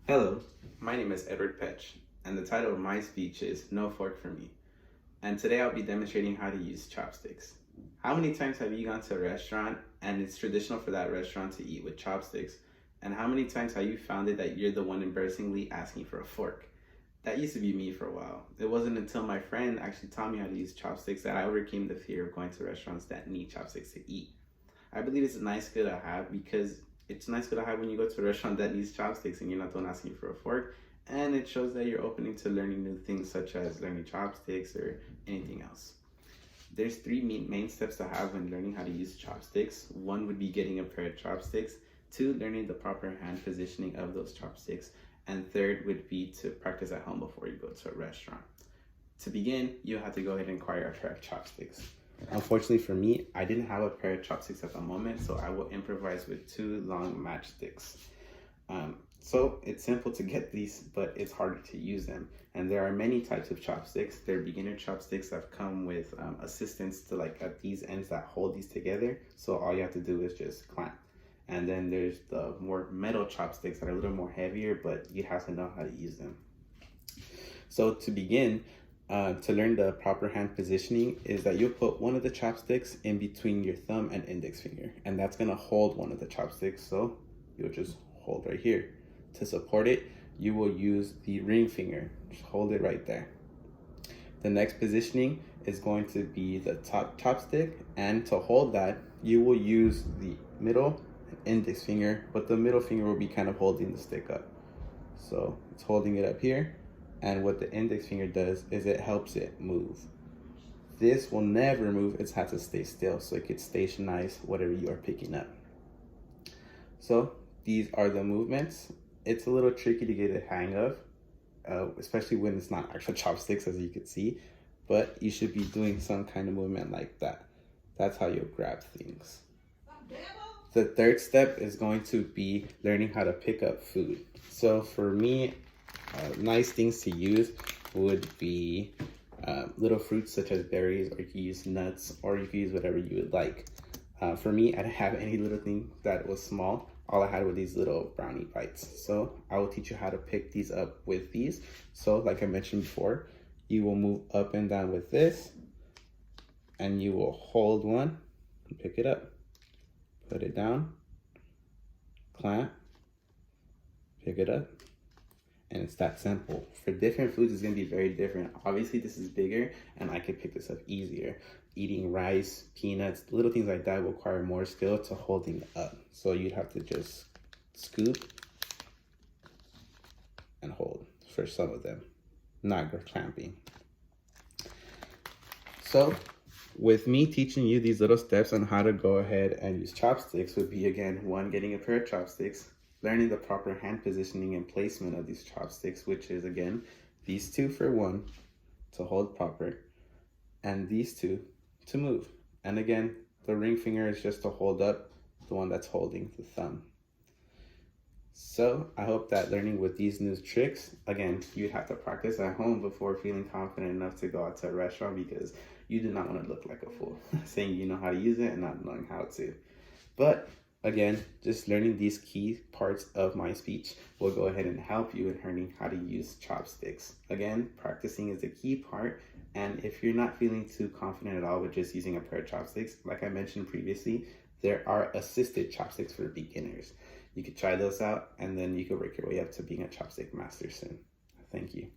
Hello, my name is Edward Petch, and the title of my speech is No Fork for Me. And today I'll be demonstrating how to use chopsticks. How many times have you gone to a restaurant and it's traditional for that restaurant to eat with chopsticks? And how many times have you found it that you're the one embarrassingly asking for a fork? That used to be me for a while. It wasn't until my friend actually taught me how to use chopsticks that I overcame the fear of going to restaurants that need chopsticks to eat. I believe it's a nice skill to have because it's a nice skill to have when you go to a restaurant that needs chopsticks and you're not the one asking for a fork. And it shows that you're opening to learning new things such as learning chopsticks or anything else. There's three main steps to have when learning how to use chopsticks. One would be getting a pair of chopsticks. Two, learning the proper hand positioning of those chopsticks. And third would be to practice at home before you go to a restaurant. To begin, you have to go ahead and acquire a pair of chopsticks. Unfortunately for me, I didn't have a pair of chopsticks at the moment, so I will improvise with two long matchsticks. So it's simple to get these, but it's harder to use them. And there are many types of chopsticks. There are beginner chopsticks that come with assistance to at these ends that hold these together. So all you have to do is just clamp. And then there's the more metal chopsticks that are a little more heavier, but you have to know how to use them. So to begin, to learn the proper hand positioning is that you'll put one of the chopsticks in between your thumb and index finger, and that's gonna hold one of the chopsticks. So you'll just hold right here. To support it, you will use the ring finger. Just hold it right there. The next positioning is going to be the top chopstick, and to hold that, you will use the middle and index finger, but the middle finger will be kind of holding the stick up. So it's holding it up here. And what the index finger does is it helps it move. This will never move, it has to stay still so it can stationize whatever you are picking up. So these are the movements. It's a little tricky to get a hang of, especially when it's not actual chopsticks, as you can see, but you should be doing some kind of movement like that. That's how you'll grab things. The third step is going to be learning how to pick up food. So for me, nice things to use would be little fruits such as berries, or you can use nuts, or you can use whatever you would like. For me, I didn't have any little thing that was small. All I had were these little brownie bites. So I will teach you how to pick these up with these. So like I mentioned before, you will move up and down with this, and you will hold one and pick it up. Put it down, clamp, pick it up. And it's that simple. For different foods, it's gonna be very different. Obviously, this is bigger, and I could pick this up easier. Eating rice, peanuts, little things like that will require more skill to holding up. So you'd have to just scoop and hold for some of them, not clamping. So with me teaching you these little steps on how to go ahead and use chopsticks would be, again, one, getting a pair of chopsticks, learning the proper hand positioning and placement of these chopsticks, which is, again, these two for one, to hold proper, and these two to move. And again, the ring finger is just to hold up, the one that's holding the thumb. So I hope that learning with these new tricks, again, you'd have to practice at home before feeling confident enough to go out to a restaurant, because you do not want to look like a fool saying you know how to use it and not knowing how to. But again, just learning these key parts of my speech will go ahead and help you in learning how to use chopsticks. Again, practicing is the key part. And if you're not feeling too confident at all with just using a pair of chopsticks, like I mentioned previously, there are assisted chopsticks for beginners. You could try those out, and then you could work your way up to being a chopstick master soon. Thank you.